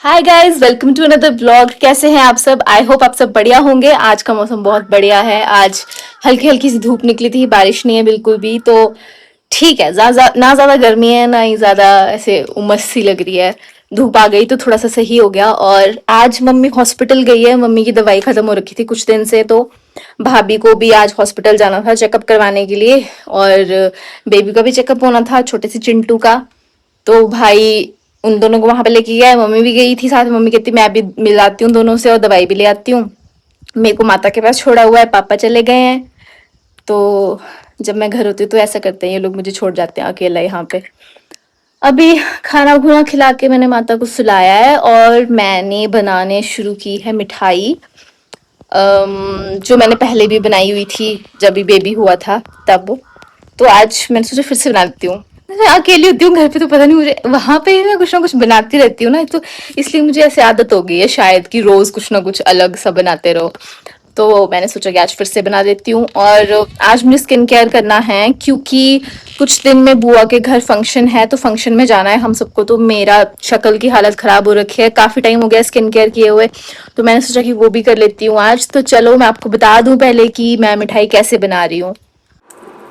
Hi guys, welcome to another blog. कैसे हैं आप सब? आई होप आप सब बढ़िया होंगे। आज का मौसम बहुत बढ़िया है। आज हल्की हल्की सी धूप निकली थी, बारिश नहीं है बिल्कुल भी, तो ठीक है। ना ज्यादा गर्मी है, ना ही ज्यादा ऐसे उमस सी लग रही है। धूप आ गई तो थोड़ा सा सही हो गया। और आज मम्मी हॉस्पिटल गई है। मम्मी की दवाई खत्म हो रखी थी कुछ दिन से, तो भाभी को भी आज हॉस्पिटल जाना था चेकअप करवाने के लिए। और बेबी का भी चेकअप होना था, छोटे से चिंटू का। तो भाई उन दोनों को वहां पे लेके गया है। मम्मी भी गई थी साथ। मम्मी कहती मैं भी मिल आती हूँ दोनों से और दवाई भी ले आती हूँ। मेरे को माता के पास छोड़ा हुआ है, पापा चले गए हैं। तो जब मैं घर होती हूँ तो ऐसा करते हैं ये लोग, मुझे छोड़ जाते हैं अकेला यहाँ पे। अभी खाना खुना खिला के मैंने माता को सुलाया है और मैंने बनाने शुरू की है मिठाई। जो मैंने पहले भी बनाई हुई थी जब भी बेबी हुआ था तब। तो आज मैंने सोचा फिर से बना देती हूँ। मैं अकेली होती हूँ घर पे तो पता नहीं, मुझे वहां पे मैं कुछ ना कुछ बनाती रहती हूँ ना, तो इसलिए मुझे ऐसे आदत हो गई है शायद कि रोज कुछ ना कुछ अलग सा बनाते रहो। तो मैंने सोचा कि आज फिर से बना देती हूँ। और आज मुझे स्किन केयर करना है क्योंकि कुछ दिन में बुआ के घर फंक्शन है, तो फंक्शन में जाना है हम सबको। तो मेरा शक्ल की हालत खराब हो रखी है, काफी टाइम हो गया स्किन केयर किए हुए। तो मैंने सोचा कि वो भी कर लेती हूँ आज। तो चलो मैं आपको बता दूं पहले कि मैं मिठाई कैसे बना रही हूँ।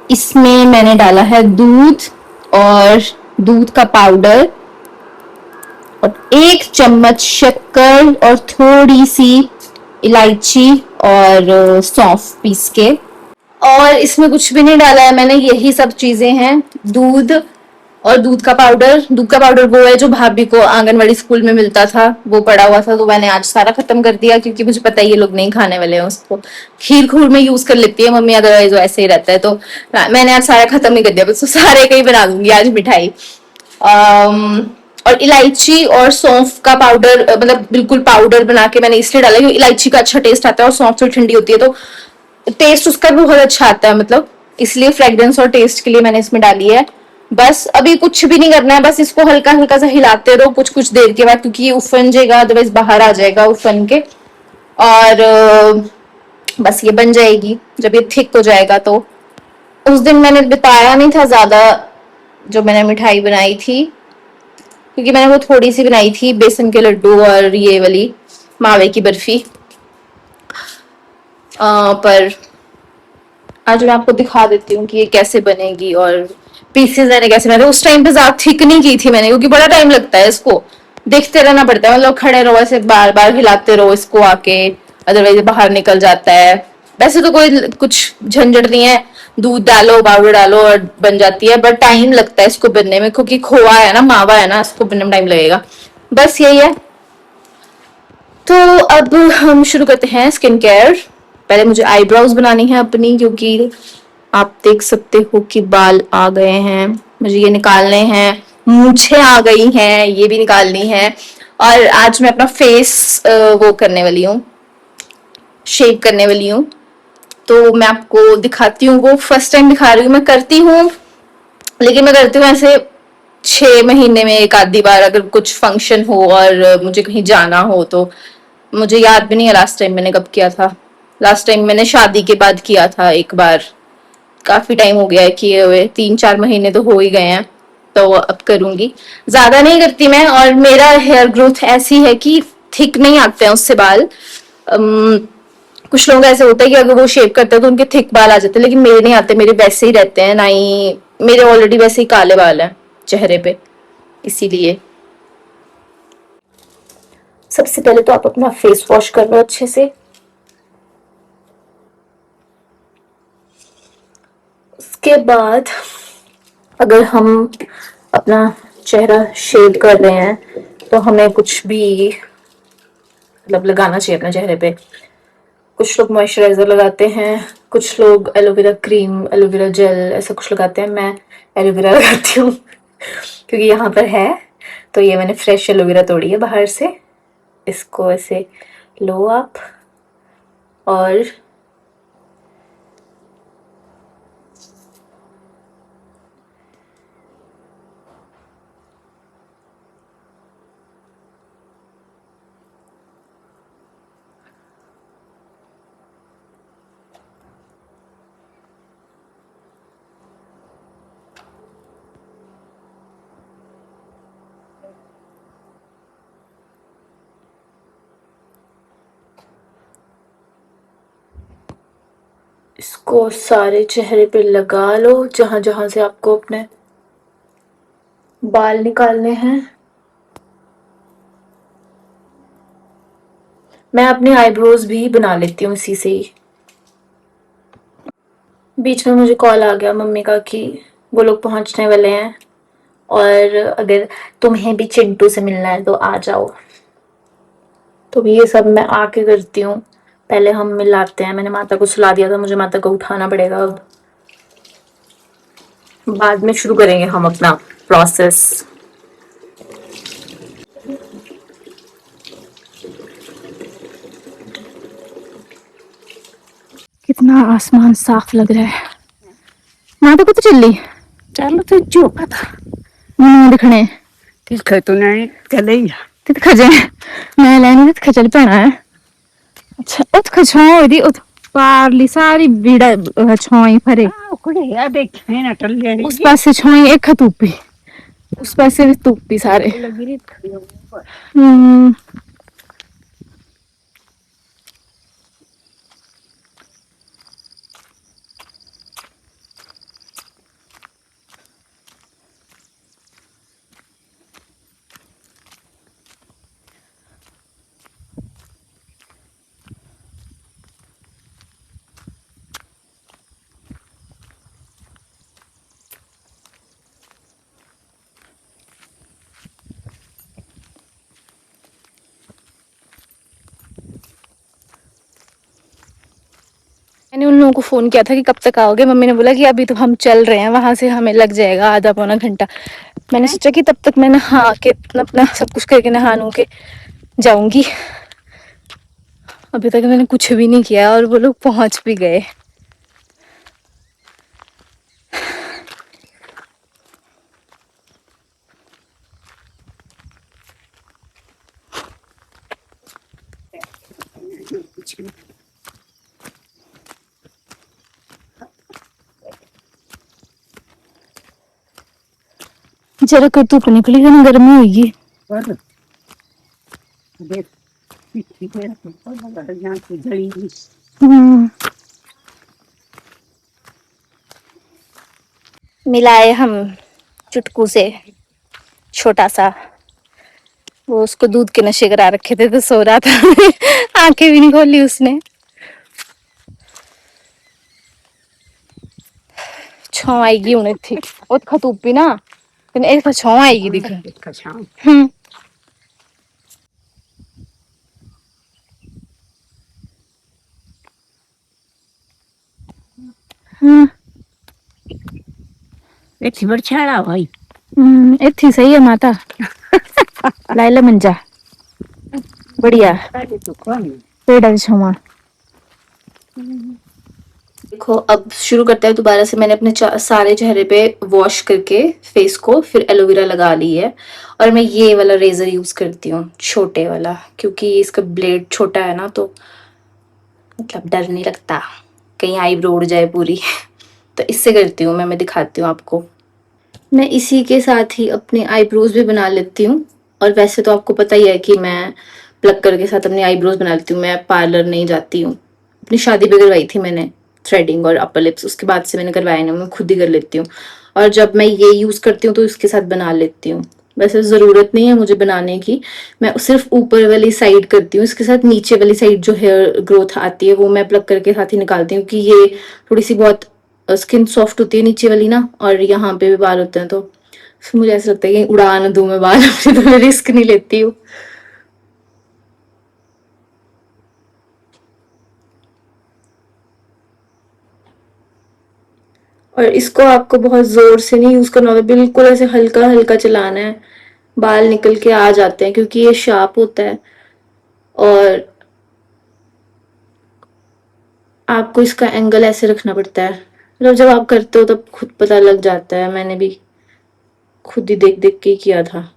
इसमें मैंने डाला है दूध और दूध का पाउडर और 1 चम्मच शक्कर और थोड़ी सी इलायची और सौंफ पीस के। और इसमें कुछ भी नहीं डाला है मैंने, यही सब चीजें हैं। दूध और दूध का पाउडर वो है जो भाभी को आंगनवाड़ी स्कूल में मिलता था, वो पड़ा हुआ था, तो मैंने आज सारा खत्म कर दिया क्योंकि मुझे पता है ये लोग नहीं खाने वाले हैं उसको। खीर खूर में यूज कर लेती है मम्मी, अदरवाइज ऐसे ही रहता है। तो मैंने आज सारा खत्म ही कर दिया, बस सारे का ही बना दूंगी आज मिठाई। और इलायची और सौंफ का पाउडर, मतलब बिल्कुल पाउडर बना के मैंने इसलिए डाला क्योंकि इलायची का अच्छा टेस्ट आता है और सौंफ थोड़ी ठंडी होती है, तो टेस्ट उसका भी बहुत अच्छा आता है, मतलब इसलिए फ्रेग्रेंस और टेस्ट के लिए मैंने इसमें डाली है। बस अभी कुछ भी नहीं करना है, बस इसको हल्का हल्का सा हिलाते रहो कुछ कुछ देर के बाद, क्योंकि ये उफन जाएगा, अदरवाइज बाहर आ जाएगा उफन के। और बस ये बन जाएगी जब ये थिक हो जाएगा तो। उस दिन मैंने बताया नहीं था ज्यादा जो मैंने मिठाई बनाई थी, क्योंकि मैंने वो थोड़ी सी बनाई थी, बेसन के लड्डू और ये वाली मावे की बर्फी। पर आज मैं आपको दिखा देती हूँ कि ये कैसे बनेगी और पीसेस मैंने कैसे बनाए। उस टाइम पे ज्यादा थिक नहीं की थी मैंने, क्योंकि बड़ा टाइम लगता है इसको, देखते रहना पड़ता है, मतलब खड़े रहो ऐसे बार बार हिलाते रहो इसको आके, अदरवाइज बाहर निकल जाता है। वैसे तो कोई कुछ झंझट नहीं है, दूध डालो पाउडर डालो और बन जाती है, बट टाइम लगता है इसको बनने में क्योंकि खोआ है ना, मावा है ना, इसको बनने में टाइम लगेगा। बस यही है। तो अब हम शुरू करते हैं स्किन केयर। पहले मुझे आईब्रोज बनानी है अपनी, क्योंकि आप देख सकते हो कि बाल आ गए हैं, मुझे ये निकालने हैं। मूछें आ गई हैं, ये भी निकालनी है। और आज मैं अपना फेस वो करने वाली हूँ, शेव करने वाली हूँ। तो मैं आपको दिखाती हूँ, वो फर्स्ट टाइम दिखा रही हूँ, मैं करती हूँ लेकिन मैं करती हूँ ऐसे 6 महीने में एक आधी बार, अगर कुछ फंक्शन हो और मुझे कहीं जाना हो तो। मुझे याद भी नहीं है लास्ट टाइम मैंने कब किया था। लास्ट टाइम मैंने शादी के बाद किया था एक बार, काफी टाइम हो गया है किए हुए, 3-4 महीने तो हो ही गए हैं। तो अब करूंगी, ज्यादा नहीं करती मैं। और मेरा हेयर ग्रोथ ऐसी है कि थिक नहीं आते हैं उससे बाल। अम, कुछ लोग ऐसे होते हैं कि अगर वो शेव करते हैं तो उनके थिक बाल आ जाते हैं, लेकिन मेरे नहीं आते, मेरे वैसे ही रहते हैं ना ही। मेरे ऑलरेडी वैसे ही काले बाल हैं चेहरे पे, इसीलिए। सबसे पहले तो आप अपना फेस वॉश कर लो अच्छे से। उसके बाद अगर हम अपना चेहरा शेव कर रहे हैं तो हमें कुछ भी मतलब लगाना चाहिए अपने चेहरे पे। कुछ लोग मॉइस्चराइजर लगाते हैं, कुछ लोग एलोवेरा क्रीम, एलोवेरा जेल, ऐसा कुछ लगाते हैं। मैं एलोवेरा लगाती हूँ क्योंकि यहाँ पर है। तो ये मैंने फ्रेश एलोवेरा तोड़ी है बाहर से। इसको ऐसे लो आप, और को सारे चेहरे पे लगा लो, जहां जहां से आपको अपने बाल निकालने हैं। मैं अपने आईब्रोज भी बना लेती हूँ इसी से ही। बीच में मुझे कॉल आ गया मम्मी का कि वो लोग पहुंचने वाले हैं और अगर तुम्हें भी चिंटू से मिलना है तो आ जाओ। तो ये सब मैं आके करती हूँ। पहले हम मिलाते हैं। मैंने माता को सुला दिया था, मुझे माता को उठाना पड़ेगा अब। बाद में शुरू करेंगे हम अपना प्रोसेस। कितना आसमान साफ लग रहा है। माता को तो चली चल तो चुप था दिखने तिलखे तो नहीं चले तित खजे मैं लैनी तित खचल पैना है। अच्छा उत खछाओ दी उत पारली सारी बीड़ा छाई फरे कुड़े या देखे ना टल ले उस पासे छाई एक खतूपी उस पासे भी तूपी सारे। हम्म मैंने उन लोगों को फोन किया था कि कब तक आओगे। मम्मी ने बोला कि अभी तो हम चल रहे हैं, वहां से हमें लग जाएगा आधा पौना घंटा। मैंने सोचा कि तब तक मैं नहा के अपना सब कुछ करके नहा नू के जाऊंगी। अभी तक मैंने कुछ भी नहीं किया और वो लोग पहुंच भी गए। जरा कर धूप निकली ना गर्मी होगी। मिलाए हम चुटकू से छोटा सा। वो उसको दूध के नशे करा रखे थे तो सो रहा था आंखें भी नहीं खोली उसने। छाव आएगी उन्हें थी और खतूपी ना एक छाव आएगी दिख। हम्म इतनी बरछाड़ा भाई इतनी सही है माता लाइला मंजा बढ़िया पेड़ा छावा। देखो अब शुरू करते हैं दोबारा से। मैंने अपने सारे चेहरे पे वॉश करके फेस को फिर एलोवेरा लगा ली है और मैं ये वाला रेजर यूज करती हूँ छोटे वाला, क्योंकि इसका ब्लेड छोटा है ना तो मतलब डर नहीं लगता कहीं आईब्रो उड़ जाए पूरी तो इससे करती हूँ मैं दिखाती हूँ आपको। मैं इसी के साथ ही अपने आईब्रोज भी बना लेती हूँ। और वैसे तो आपको पता ही है कि मैं प्लक्कर के साथ अपने आईब्रोज बना लेती हूँ, मैं पार्लर नहीं जाती हूँ। अपनी शादी पे करवाई थी मैंने थ्रेडिंग और अपर लिप्स, उसके बाद से मैंने करवाया नहीं, मैं खुद ही कर लेती हूँ। और जब मैं ये यूज करती हूँ तो इसके साथ बना लेती हूँ। वैसे ज़रूरत नहीं है मुझे बनाने की, मैं सिर्फ ऊपर वाली साइड करती हूँ। इसके साथ नीचे वाली साइड जो हेयर ग्रोथ आती है वो मैं प्लक्कर के साथ ही निकालती हूँ, कि ये थोड़ी सी बहुत स्किन सॉफ्ट होती है नीचे वाली ना, और यहाँ पे भी बाल होते हैं तो फिर मुझे ऐसा लगता है कि उड़ा ना दूं मैं बाल अपने, तो मैं रिस्क नहीं लेती हूँ। और इसको आपको बहुत जोर से नहीं यूज करना होगा, बिल्कुल ऐसे हल्का हल्का चलाना है। बाल निकल के आ जाते हैं क्योंकि ये शार्प होता है और आपको इसका एंगल ऐसे रखना पड़ता है। मतलब जब आप करते हो तब खुद पता लग जाता है, मैंने भी खुद ही देख देख के किया था।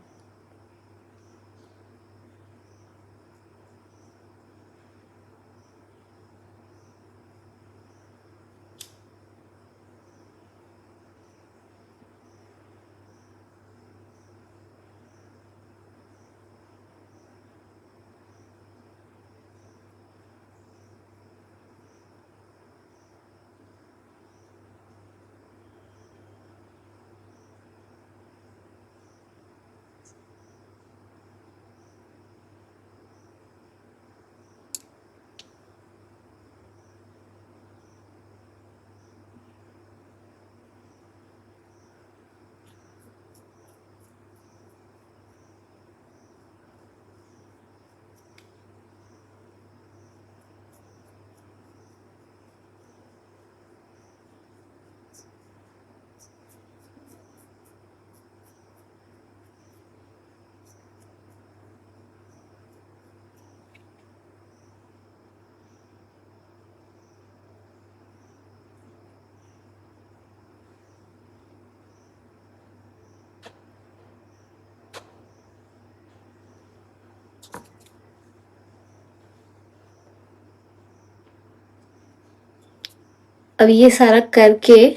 अब ये सारा करके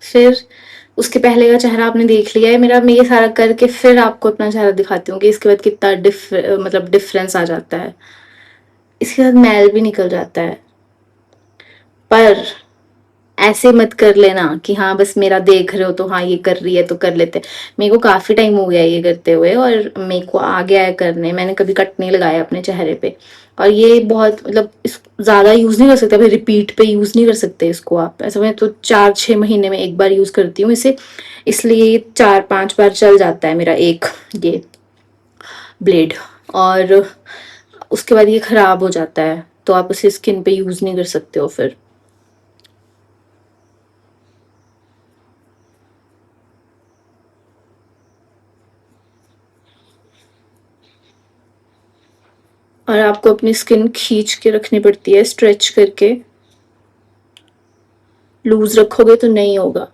फिर उसके पहले का चेहरा आपने देख लिया है मेरा। मैं ये सारा करके फिर आपको अपना चेहरा दिखाती हूँ कि इसके बाद कितना मतलब डिफरेंस आ जाता है। इसके बाद मैल भी निकल जाता है। पर ऐसे मत कर लेना कि हाँ बस मेरा देख रहे हो तो हाँ ये कर रही है तो कर लेते हैं। मेरे को काफी टाइम हो गया ये करते हुए और मेरे को आ गया है करने। मैंने कभी कट नहीं लगाया अपने चेहरे पे। और ये बहुत मतलब इस ज्यादा यूज नहीं कर सकते, अभी रिपीट पे यूज नहीं कर सकते इसको आप। ऐसा मैं तो 4-6 महीने में एक बार यूज करती हूँ इसे, इसलिए 4-5 बार चल जाता है मेरा एक ये ब्लेड। और उसके बाद ये खराब हो जाता है तो आप उसे स्किन पे यूज नहीं कर सकते हो फिर। और आपको अपनी स्किन खींच के रखनी पड़ती है, स्ट्रेच करके। लूज रखोगे तो नहीं होगा।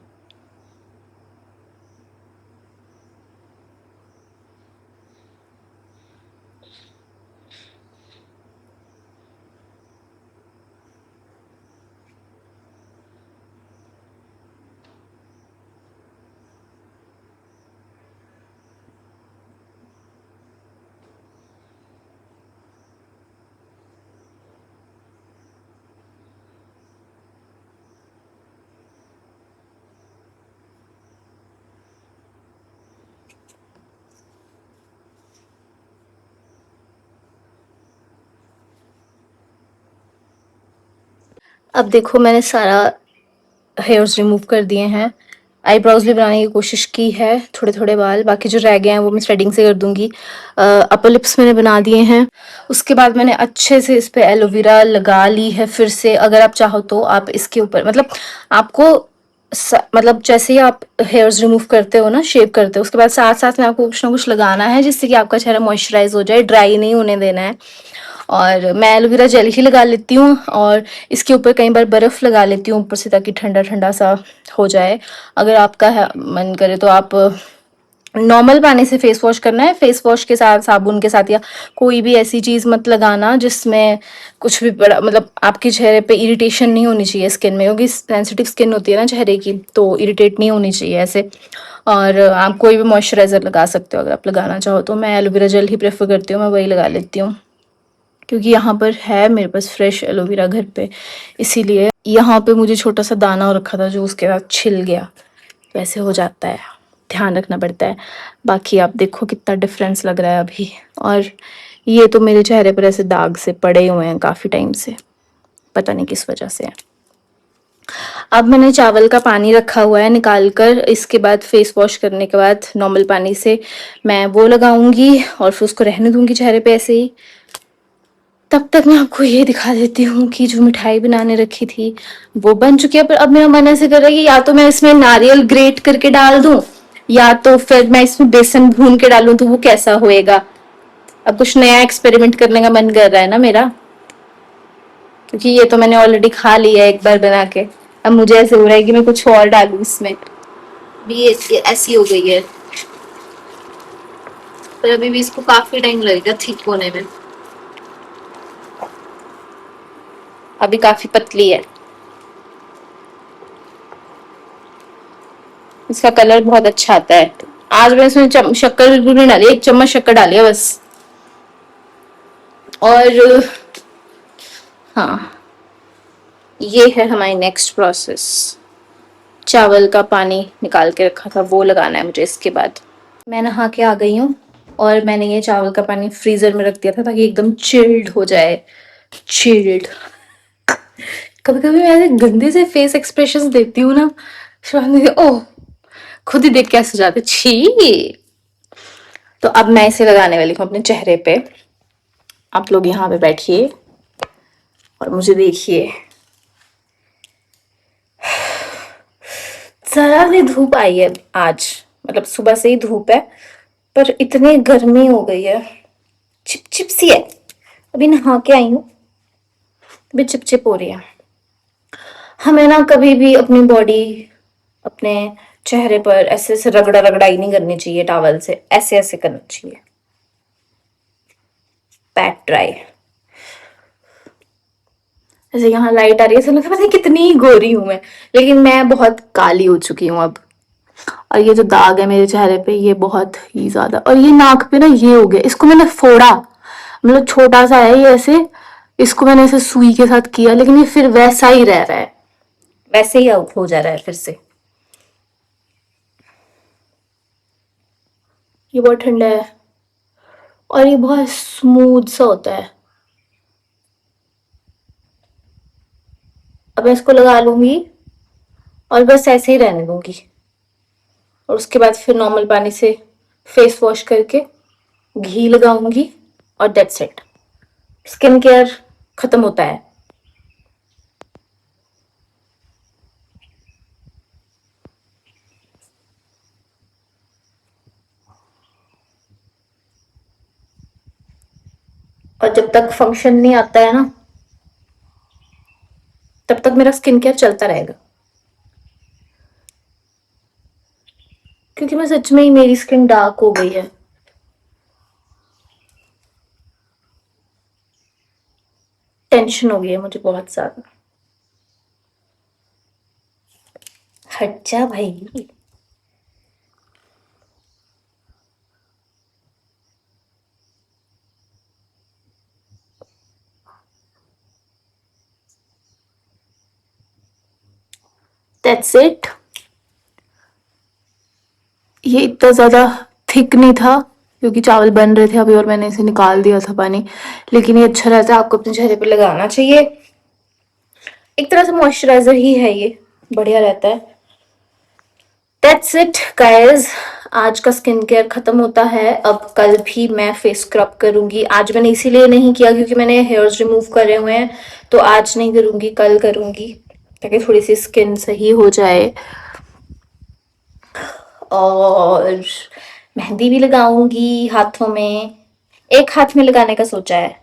अब देखो मैंने सारा हेयर्स रिमूव कर दिए हैं। आईब्रोज भी बनाने की कोशिश की है, थोड़े थोड़े बाल बाकी जो रह गए हैं वो मैं थ्रेडिंग से कर दूंगी। अपर लिप्स मैंने बना दिए हैं। उसके बाद मैंने अच्छे से इस पे एलोवेरा लगा ली है फिर से। अगर आप चाहो तो आप इसके ऊपर मतलब आपको मतलब जैसे ही आप हेयर्स रिमूव करते हो ना, शेव करते हो, उसके बाद साथ साथ में आपको कुछ ना कुछ लगाना है जिससे कि आपका चेहरा मॉइस्चराइज हो जाए, ड्राई नहीं होने देना है। और मैं एलोवेरा जेल ही लगा लेती हूँ और इसके ऊपर कई बार बर्फ लगा लेती हूँ ऊपर से ताकि ठंडा ठंडा सा हो जाए। अगर आपका मन करे तो आप नॉर्मल पानी से फेस वॉश करना है, फेस वॉश के साथ साबुन के साथ, या कोई भी ऐसी चीज मत लगाना जिसमें कुछ भी बड़ा मतलब आपके चेहरे पे इरिटेशन नहीं होनी चाहिए स्किन में, क्योंकि सेंसिटिव स्किन होती है ना चेहरे की, तो इरिटेट नहीं होनी चाहिए ऐसे। और आप कोई भी मॉइस्चराइजर लगा सकते हो अगर आप लगाना चाहो तो। मैं एलोवेरा जेल ही प्रेफर करती हूँ, मैं वही लगा लेती हूँ क्योंकि यहाँ पर है मेरे पास फ्रेश एलोवेरा घर पे, इसीलिए। यहाँ पे मुझे छोटा सा दाना हो रखा था जो उसके बाद छिल गया, वैसे हो जाता है, ध्यान रखना पड़ता है। बाकी आप देखो कितना डिफरेंस लग रहा है अभी। और ये तो मेरे चेहरे पर ऐसे दाग से पड़े हुए हैं काफी टाइम से, पता नहीं किस वजह से है। अब मैंने चावल का पानी रखा हुआ है निकाल कर, इसके बाद फेस वॉश करने के बाद नॉर्मल पानी से मैं वो लगाऊंगी और फिर उसको रहने दूंगी चेहरे पे ऐसे ही। तब तक मैं आपको ये दिखा देती हूँ कि जो मिठाई बनाने रखी थी वो बन चुकी है। पर अब मेरा मन ऐसे कर रहा है कि या तो मैं इसमें नारियल ग्रेट करके डाल दूं या तो फिर मैं इसमें बेसन भून के डालूं, तो वो कैसा होएगा। अब कुछ नया एक्सपेरिमेंट करने का मन कर रहा है ना मेरा, क्योंकि ये तो मैंने ऑलरेडी खा लिया है एक बार बना के। अब मुझे ऐसे हो रहा है कि मैं कुछ और डालूं इसमें। भी ये ऐसी हो गई है, पर अभी भी इसको काफी टाइम लगेगा ठीक होने में। अभी काफी पतली है। इसका कलर बहुत अच्छा आता है। आज मैंने इसमें शक्कर बिल्कुल नहीं डाली, 1 चम्मच शक्कर डाली है बस। और हाँ, ये है हमारी नेक्स्ट प्रोसेस। चावल का पानी निकाल के रखा था वो लगाना है मुझे इसके बाद। मैं नहा के आ गई हूँ और मैंने ये चावल का पानी फ्रीजर में रख दिया था ताकि एकदम चिल्ड हो जाए। चिल्ड। कभी कभी मैं ऐसे गंदे से फेस एक्सप्रेशंस देती हूँ ना, ओह, खुद ही देख के ऐसे जाते छी। तो अब मैं इसे लगाने वाली हूँ अपने चेहरे पे। आप लोग यहाँ पे बैठिए और मुझे देखिए। जरा सी धूप आई है आज, मतलब सुबह से ही धूप है, पर इतनी गर्मी हो गई है, चिप चिप सी है। अभी नहा के आई हूँ, अभी चिप चिप हो रही है। हमें ना कभी भी अपनी बॉडी अपने चेहरे पर ऐसे ऐसे रगड़ा रगड़ाई नहीं करनी चाहिए टॉवल से, ऐसे ऐसे करना चाहिए, पैट ड्राई। जैसे यहाँ लाइट आ रही है, ऐसा लगता है पता नहीं कितनी गोरी हूं मैं, लेकिन मैं बहुत काली हो चुकी हूँ अब। और ये जो दाग है मेरे चेहरे पे, ये बहुत ही ज्यादा, और ये नाक पे ना ये हो गया, इसको मैंने फोड़ा, मतलब छोटा सा है ये ऐसे, इसको मैंने ऐसे सुई के साथ किया, लेकिन ये फिर वैसा ही रह रहा है, वैसे ही आउट हो जा रहा है फिर से। ये बहुत ठंडा है और ये बहुत स्मूथ सा होता है। अब मैं इसको लगा लूंगी और बस ऐसे ही रहने दूंगी, और उसके बाद फिर नॉर्मल पानी से फेस वॉश करके घी लगाऊंगी और दैट्स इट, स्किन केयर खत्म होता है। और जब तक फंक्शन नहीं आता है ना, तब तक मेरा स्किन केयर चलता रहेगा, क्योंकि मैं सच में ही, मेरी स्किन डार्क हो गई है। टेंशन हो गई है मुझे बहुत ज्यादा। हट जा भाई। That's it. ये इतना ज्यादा थिक नहीं था क्योंकि चावल बन रहे थे अभी, और मैंने इसे निकाल दिया था पानी, लेकिन ये अच्छा रहता है, आपको अपने चेहरे पे लगाना चाहिए, एक तरह से मॉइस्चराइजर ही है ये, बढ़िया रहता है। दैट्स इट गाइस, आज का स्किन केयर खत्म होता है। अब कल भी मैं फेस स्क्रब करूंगी, आज मैंने इसीलिए नहीं किया क्योंकि मैंने हेयर्स रिमूव करे हुए हैं, तो आज नहीं करूंगी, कल करूंगी, ताकि थोड़ी सी स्किन सही हो जाए। और मेहंदी भी लगाऊंगी हाथों में, एक हाथ में लगाने का सोचा है,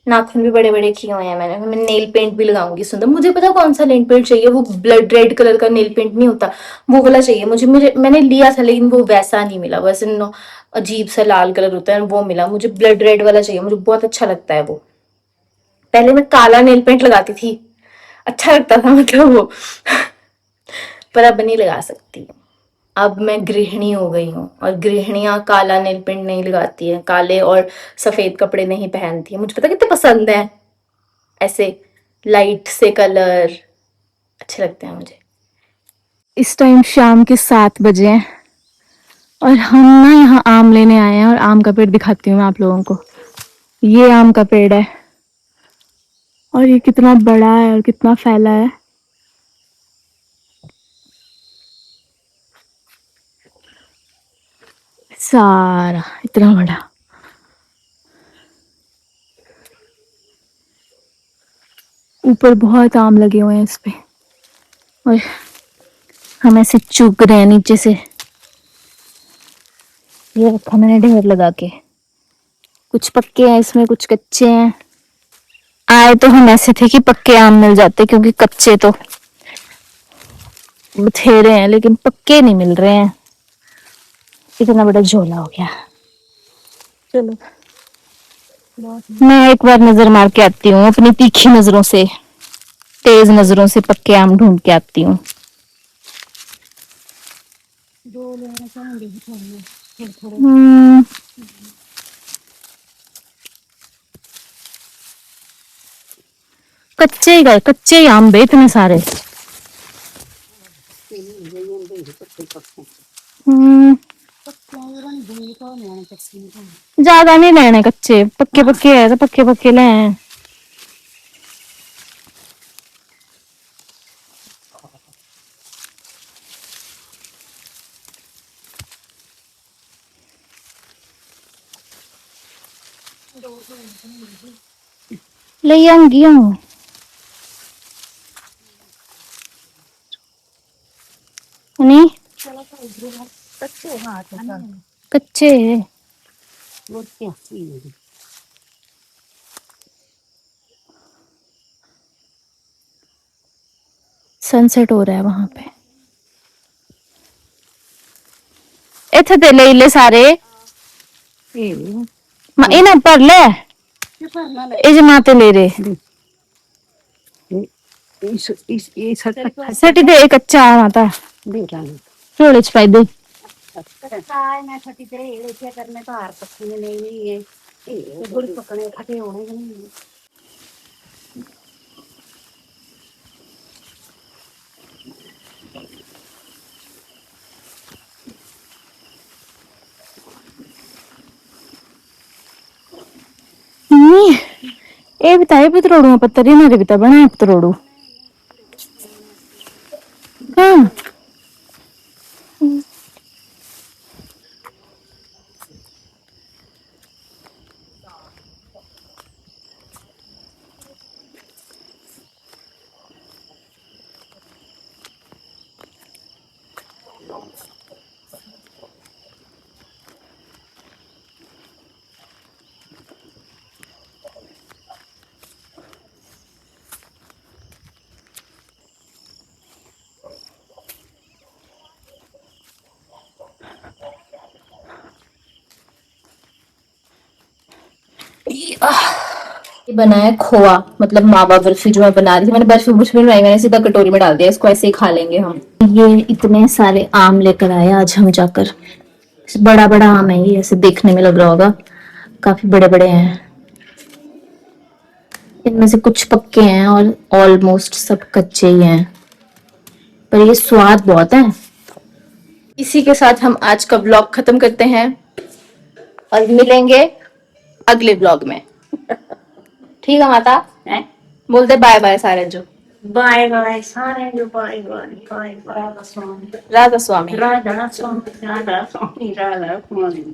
नाखून भी बड़े बड़े किए हुए हैं मैंने। मैं नेल पेंट भी लगाऊंगी सुंदर, मुझे पता कौन सा नेल पेंट चाहिए, वो ब्लड रेड कलर का नेल पेंट नहीं होता, वो वाला चाहिए मुझे। मैंने लिया था लेकिन वो वैसा नहीं मिला, वैसे अजीब सा लाल कलर होता है वो मिला, मुझे ब्लड रेड वाला चाहिए, मुझे बहुत अच्छा लगता है वो। पहले मैं काला नेल पेंट लगाती थी, अच्छा लगता था मतलब वो पर अब नहीं लगा सकती, अब मैं गृहिणी हो गई हूँ, और गृहिणियां काला नेल पेंट नहीं लगाती है, काले और सफेद कपड़े नहीं पहनती है। मुझे पता कितने पसंद है ऐसे लाइट से कलर, अच्छे लगते हैं मुझे। इस टाइम शाम के 7 बजे हैं और हम ना यहाँ आम लेने आए हैं, और आम का पेड़ दिखाती हूँ मैं आप लोगों को। ये आम का पेड़ है और ये कितना बड़ा है और कितना फैला है। सारा इतना बड़ा, ऊपर बहुत आम लगे हुए हैं इस पे, और हम ऐसे चुग रहे हैं नीचे से। ये रखा मैंने ढेर लगा के, कुछ पक्के हैं इसमें, कुछ कच्चे हैं। आए तो हम ऐसे थे कि पक्के आम मिल जाते, क्योंकि कच्चे तो बथेरे हैं लेकिन पक्के नहीं मिल रहे हैं। इतना बड़ा झोला हो गया। चलो मैं एक बार नजर मार के आती हूँ अपनी तीखी नजरों से, तेज नजरों से पक्के आम ढूंढ के आती हूँ। हम्म, कच्चे ही गए, कच्चे ही आम बे इतने सारे। हम्म, ज्यादा नहीं लेने कच्चे, पक्के पक्के है तो पक्के पक्के ले आए। ले आऊंगी हूँ, नहीं कच्चे है। सनसेट हो रहा है वहां पे। इथे ते ले ले सारे इन्हें पर ले, ये जो माते ले रहे। ये सब सटी दे कच्चा माता दे रहा हूँ थोड़े च पाई दे काय मैं छठी तेरे ये करने तो हार पकने नहीं है ये गुड़ पकने खटे होने नहीं ये बताए पतरोड़ू पत्तर ना बता बनाए पतरोड़ू हाँ ये बना है खोआ मतलब मावा बर्फी जो मैं बना रही थी। मैंने बर्फी बुर्फी बनाई, मैंने सीधा कटोरी में डाल दिया। इसको ऐसे ही खा लेंगे हम। ये इतने सारे आम लेकर आए आज हम जाकर। बड़ा बड़ा आम है ये, ऐसे देखने में लग रहा होगा काफी बड़े बड़े हैं। इनमें से कुछ पक्के हैं और ऑलमोस्ट सब कच्चे ही हैं, पर ये स्वाद बहुत है। इसी के साथ हम आज का ब्लॉग खत्म करते हैं और मिलेंगे अगले ब्लॉग में। ठीक है माता, है बोलते बाय बाय सारे जो। बाय बाय सारे जो bye bye bye bye Radha Swami. Radha Swami Radha Swami Radha स्वामी